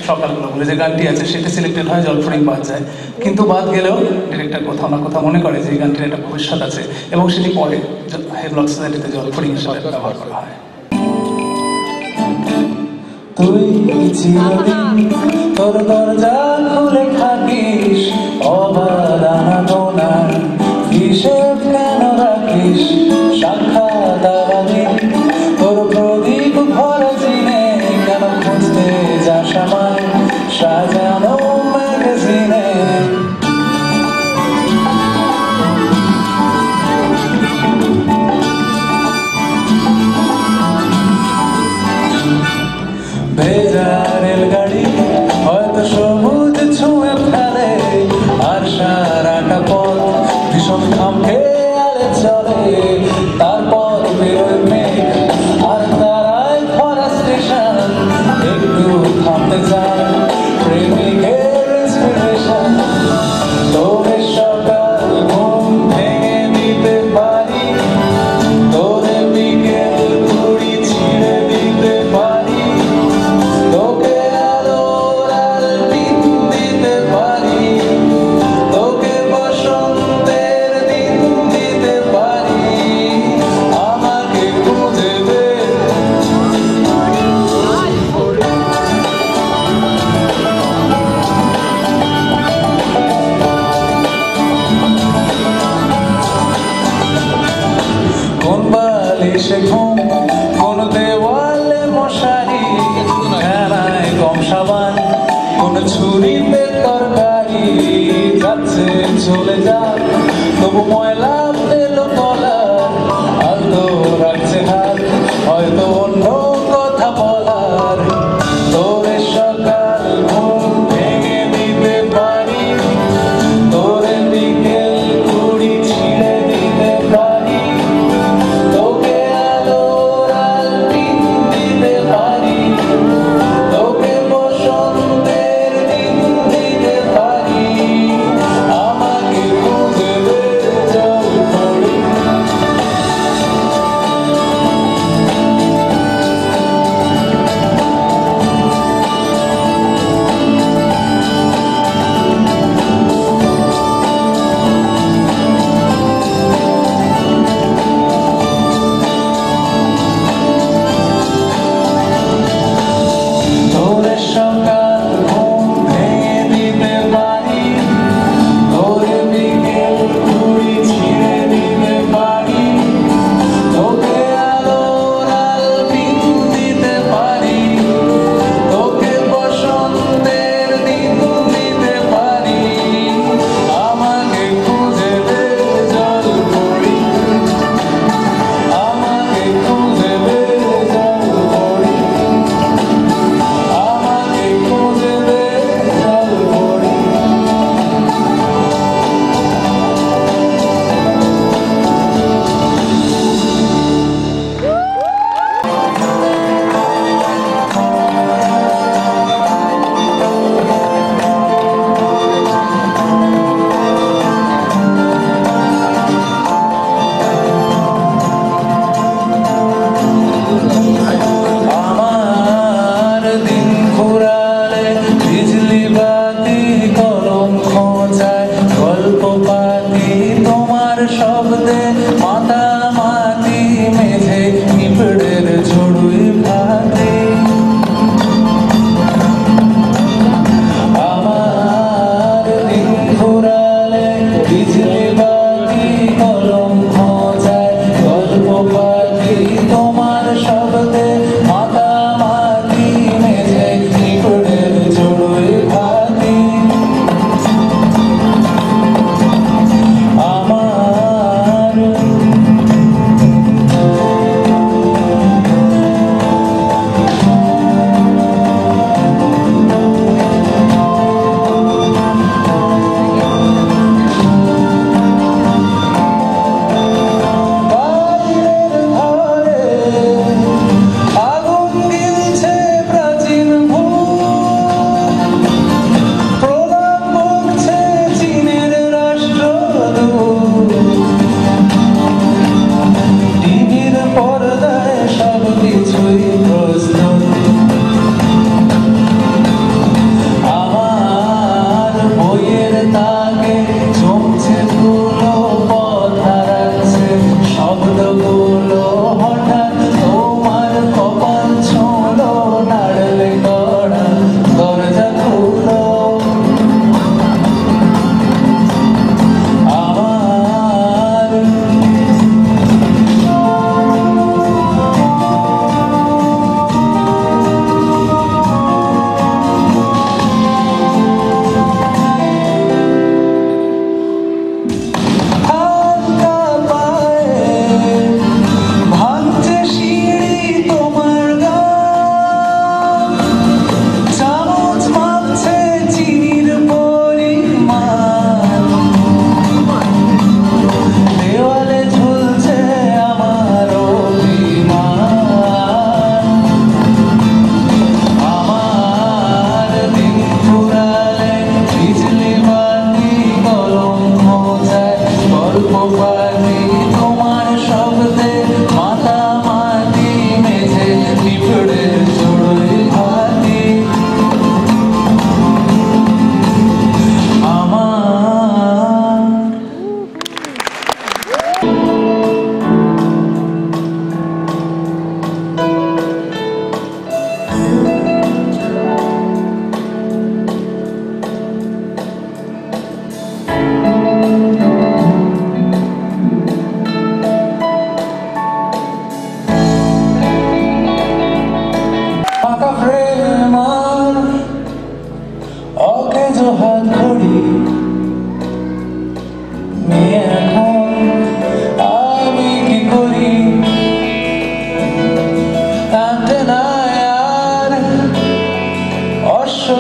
সকালগুলো বলে যে গানটি আছে সেটা সিলেক্টেড হয়, জলফড়িং বাদ যায়। কিন্তু বাদ গেলেও ডিরেক্টর কোথাও না কোথাও মনে করে যে এই গানটির একটা ভবিষ্যৎ আছে এবং সেটি পরে হেভলক সোসাইটিতে জলফড়িং হিসেবে ব্যবহার করা হয়। তুই চিরদিন তোর দরজা খুলে থাকিস, অবাধ গোনার হিসেব কেন রাখিস, সাক্ষাৎ আবাদি তোর প্রদীপ ভরা জিনে কেন খুঁজতে যাস আমায় সাজানো ম্যাগাজিনে। ভেজা রেলগাড়ি হয়তো সবুজ ছুঁয়ে ফেলে, আর সারাটা পথ ভীষণ খামখে আলে চলে। তারপর বেরোয় মেঘ আর তারায় ভরা স্টেশন, একটু থামতে যায় প্রেমিকের ইন্সপিরেশন। তোরে সকাল ঘুম ভেঙে দিতে পারি, তোরে বিকেল ঘুড়ি ছিঁড়ে দিতে পারি, তোকে আলোর আলপিন দিতে পারি, তোকে বসন্তের দিন দিতে পারি, আমাকে খুঁজে দে। কোন বালিশে ঘুম, কোন দেওয়ালে মশারি, ফেনায় কম সাবান, কোন ছুরিতে তরকারি। যাচ্ছে চলে যাক তবু ময়লা পেলো তলার, আলতো রাখছে হাত হয়তো অন্য কথা বলার। তোরে সকাল ঘুম ভেঙে দিতে পারি, তোরে বিকেল ঘুড়ি ছিঁড়ে দিতে পারি, তোকে আলোর আলপিন দিতে পারি, তোকে বসন্তের দিন দিতে পারি, আমাকে খুঁজে দে।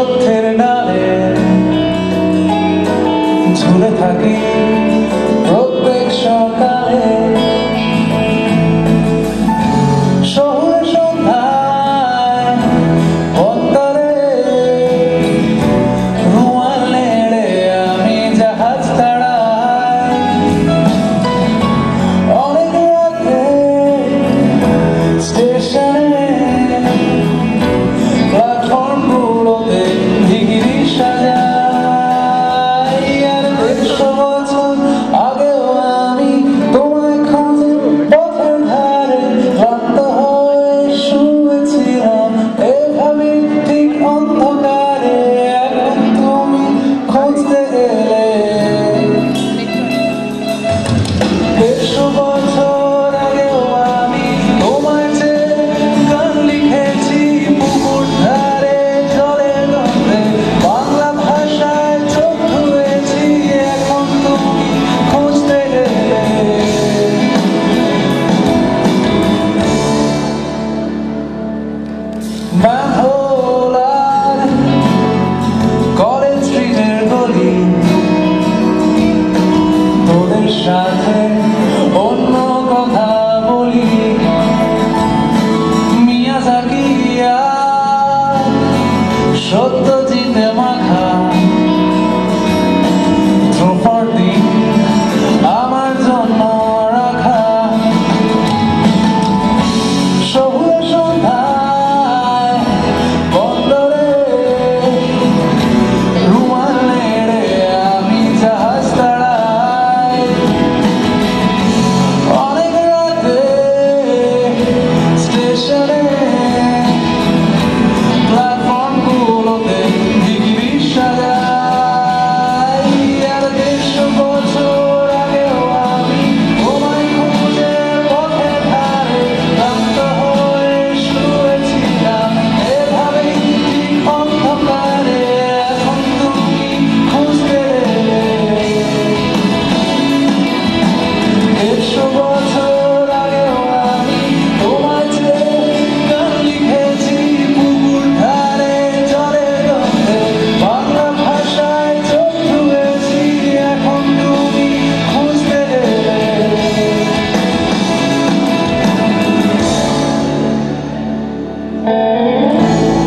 সত্যের ডালে ঝুলে থাকি প্রত্যেক সকালে শহুরে সন্ধ্যায় অন্তরে রুমাল নেড়ে আমি জাহাজ তাড়াই অনেক রাতে স্টেশনে প্ল্যাটফর্মগুলোতে ডিগ্রি সাজাই আর 150 বছর আগেও আমি তোমায় খুঁজে পথের ধারে ক্লান্ত হয়ে শুয়েছিলাম এভাবে ঠিক অন্ধকারে এখন তুমি খুঁজতে এলে 150 বছর আগেও আমি তোমায় চেয়ে গান লিখেছি পুকুর ধারে জলের গন্ধে বাংলা ভাষায় চোখ ধুয়েছি এখন তুমি খুঁজতে এলে বাংলার কলেজ স্ট্রিটের গলি তোদের সাথে অন্য কথা বলি মিয়াজাকি আর সত্যজিতে মাখা ধ্রুপদী আমার জন্য রাখা শহুরে সন্ধ্যায় বন্দরে রুমাল নেড়ে আমি জাহাজ তাড়াই অনেক রাতে স্টেশনে প্ল্যাটফর্মগুলোতে ডিগ্রি সাজাই আর 150 বছর আগেও আমি তোমায় খুঁজে পথের ধারে ক্লান্ত হয়ে শুয়েছিলাম এভাবেই ঠিক অন্ধকারে এখন তুমি খুঁজতে এলে 150 বছর আগেও আমি তোমায় চেয়ে গান লিখেছি পুকুর ধারে জলের গন্ধে বাংলা ভাষায় চোখ ধুয়েছি এখন তুমি খুঁজতে এলে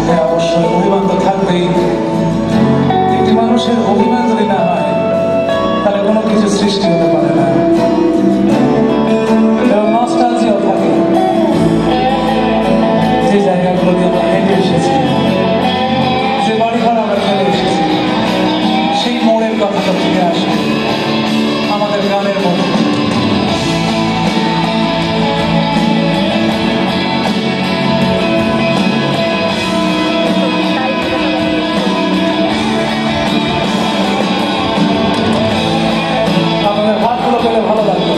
হ্যাঁ অবশ্যই অভিমান তো থাকবেই একটি মানুষের অভিমান যদি না হয় তাহলে কোনো কিছু সৃষ্টি হতে পারে না এবং নস্টালজিয়াও থাকে যে জায়গাগুলোতে আমরা হেঁটে এসেছি যে বাড়িঘর আমরা ফেলে এসেছি সেই মোড়ের কথাটা ফিরে আসে আমাদের গানের মধ্যে আমাদের হাতগুলো পেলে ভালো লাগবে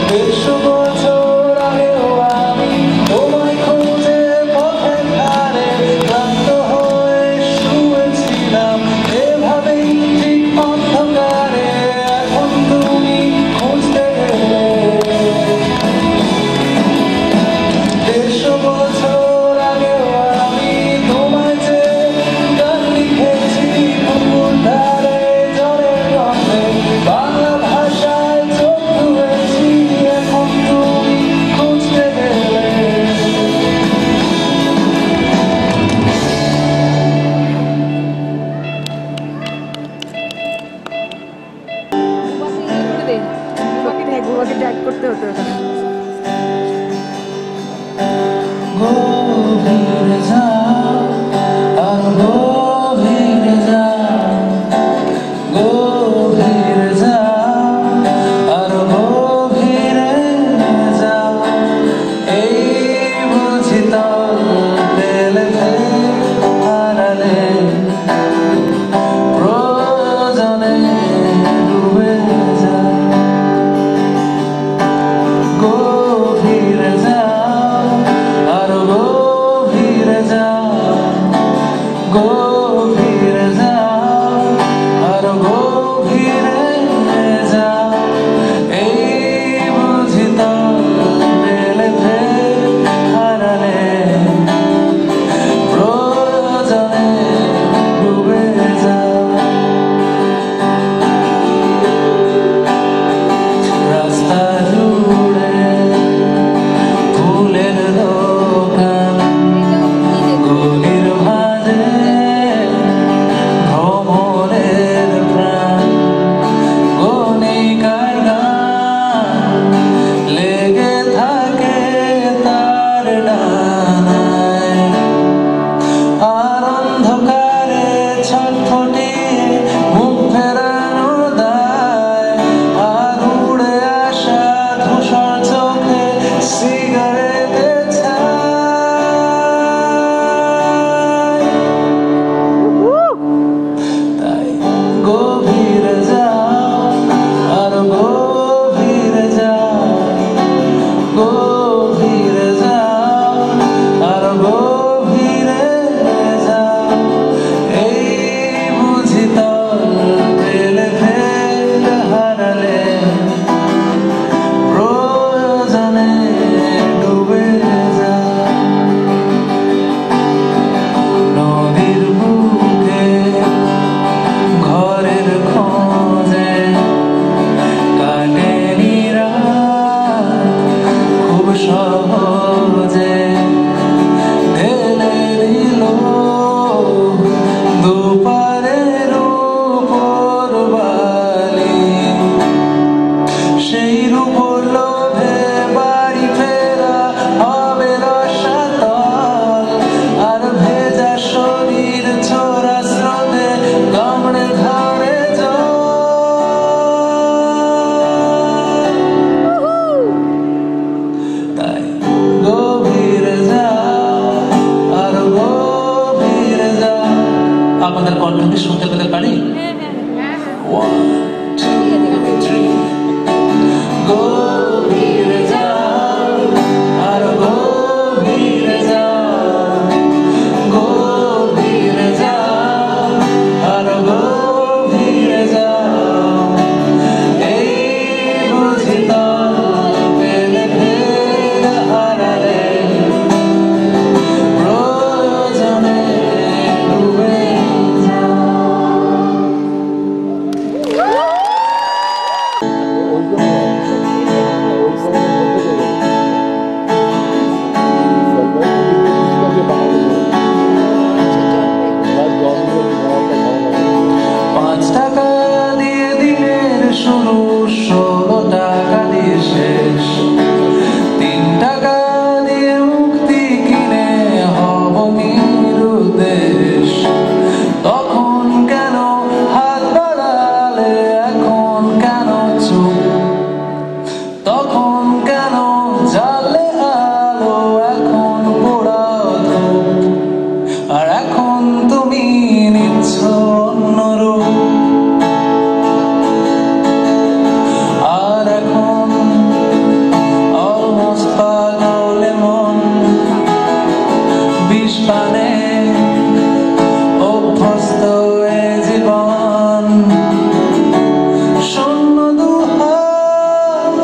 দেড়শো বছর আগেও আমি তোমায় খুঁজে পথের ধারে ক্লান্ত হয়ে শুয়েছিলাম এভাবেই ঠিক অন্ধকারে এখন তুমি খুঁজতে এলে 150 বছর আগেও আমি তোমায় চেয়ে গান লিখেছি পুকুর ধারে জলের গন্ধে বাংলা ভাষায় চোখ ধুয়েছি এখন তুমি খুঁজতে এলে করতে হতো গভীরে যাও আর গভীরে যাও গভীরে যাও আর গভীরে যাও এই বুঝি তল পেলে হারালে প্রয়োজনে ডুবে যাও গভীরে যাও আর পানে অভ্যস্ত এ জীবন শূন্য দুহাত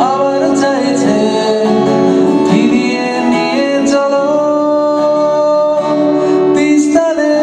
আবার চাইছে ফিরিয়ে নিয়ে চলো তিস্তানে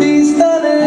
তিস্তানে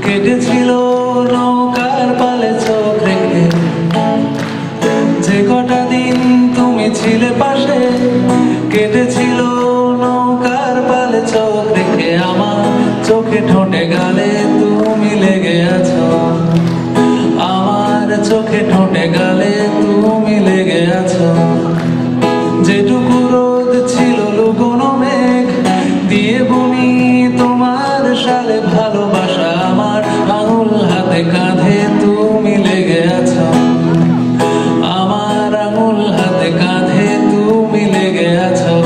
কেটেছিল নৌকার পালে চোখ রেখে যে কটা দিন তুমি ছিলে পাশে কেটেছিল নৌকার পালে চোখ রেখে আমার চোখে ঠোঁটে গালে তুমি লেগে আছো আমার চোখে ঠোঁটে গালে তুমি লেগে আছো যেটুকু রোদ ছিল লুকোনো মেঘ দিয়ে বুনি তোমার সালে ভালোবাসা আমার আঙুল হাতে কাঁধে তুমি লেগে আছো আমার আঙুল হাতে কাঁধে তুমি লেগে আছো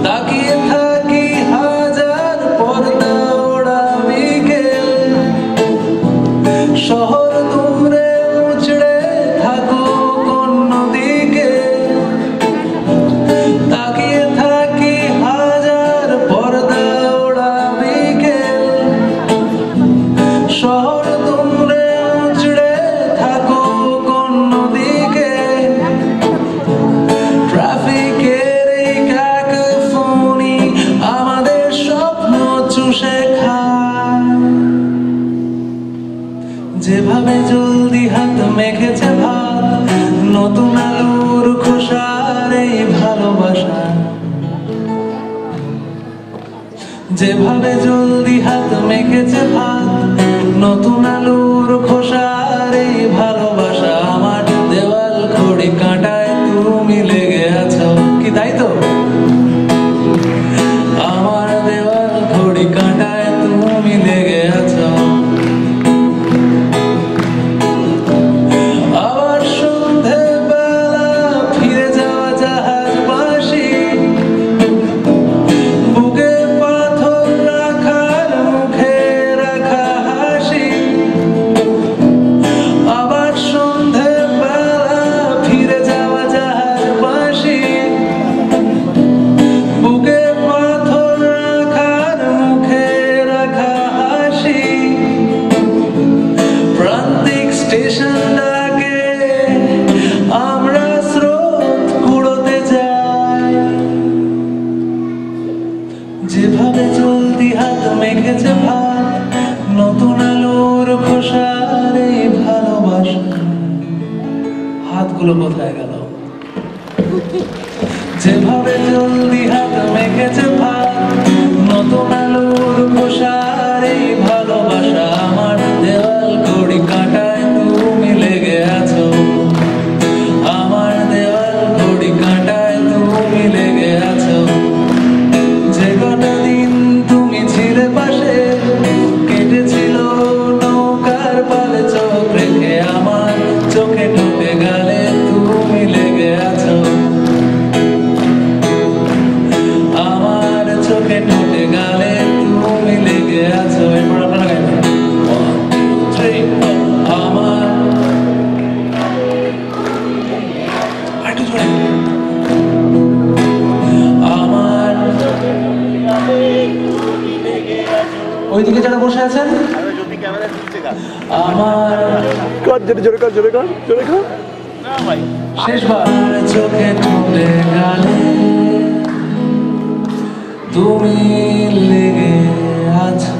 তাকিয়ে থাকি হাজার পর্দা ওড়া বিকেল শহর দূরে মুচড়ে থাকো কোন দিকে তাকিয়ে থাকি হাজার পর্দা ওড়া বিকেল শহর দূরে মুচড়ে থাকো কোন দিকে ট্রাফিকের এই কাকফুনি আমাদের স্বপ্ন চুষে খায় যেভাবে জলদি হাত মেখেছে ভাত নতুন আলুর খোসার এই ভালোবাসা যেভাবে জলদি হাত মেখেছে ভাত, নতুন আলুর খোসার এই ভালোবাসা আমার দেওয়াল খড়ি কাঁটায় তুমি লেগে আছো, কি তাই তো? আমার দেওয়াল খড়ি কাঁটায় তুমি লেগে আছো। আবার সন্ধে বেলা ফিরে যাওয়া জাহাজ বাঁশি, বুকে পাথর রাখার মুখে রাখা হাসি। আবার সন্ধে বেলা ফিরে যাওয়া জাহাজ বাঁশি, বুকে পাথর রাখার মুখে রাখা হাসি। প্রান্তিক স্টেশন ডাকে আমরা স্রোত কুড়োতে যাই, যেভাবে চলতি হাত মেখেছে ভাত, নতুন আলোর খোসার এই ভালোবাসা। হাতগুলো কোথায় গেল? যেভাবে জলদি হাত মেখেছে ভাত, নতুন আলোর খোসার এই ভালোবাসা আমার দেওয়াল ঘড়ি কাঁটায় তুমি লেগে আছো। আমার দেওয়াল ঘড়ি কাঁটায় তুমি লেগে আছো। যে কটা দিন তুমি ছিলে পাশে, কেটেছিল নৌকার পালে চোখ রেখে, আমার চোখে ঢুকে গেলে তুমি লেগে আছো। আমার চোখে ঢুকে গেলে তুমি লেগে আছো। এরপর আপনারা গাইবেন 1 2 3 আমার আরেকটু জোরে। আমার ওইদিকে যারা বসে আছেন, আমার শেষবার চোখে ঢুকে গেলে তুমি লেগে আছো।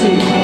করছি।